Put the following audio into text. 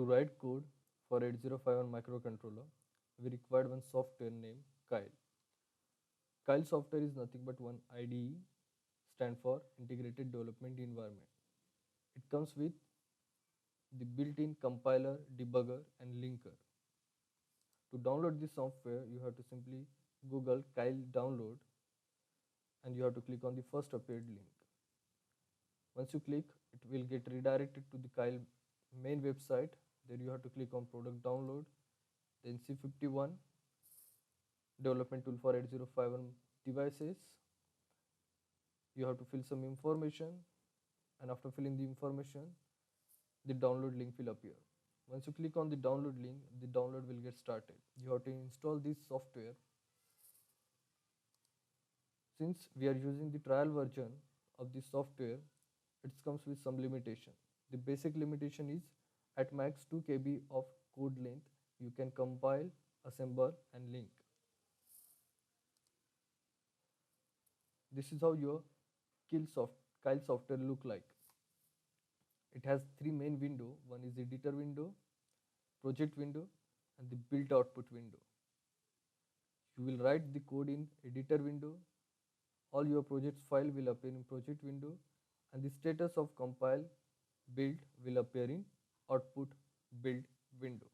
To write code for 8051 microcontroller, we required one software named Keil. Keil software is nothing but one IDE, stand for Integrated Development Environment. It comes with the built-in compiler, debugger and linker. To download this software, you have to simply Google Keil download and you have to click on the first appeared link. Once you click, it will get redirected to the Keil main website. There you have to click on product download, then C51 development tool for 8051 devices. You have to fill some information, and after filling the information, the download link will appear. Once you click on the download link, the download will get started. You have to install this software. Since we are using the trial version of the software, it comes with some limitation. The basic limitation is at max 2 KB of code length, you can compile, assemble and link. This is how your Keil software look like. It has three main windows. One is editor window, project window and the build output window. You will write the code in editor window. All your project's file will appear in project window and the status of compile build will appear in output build window.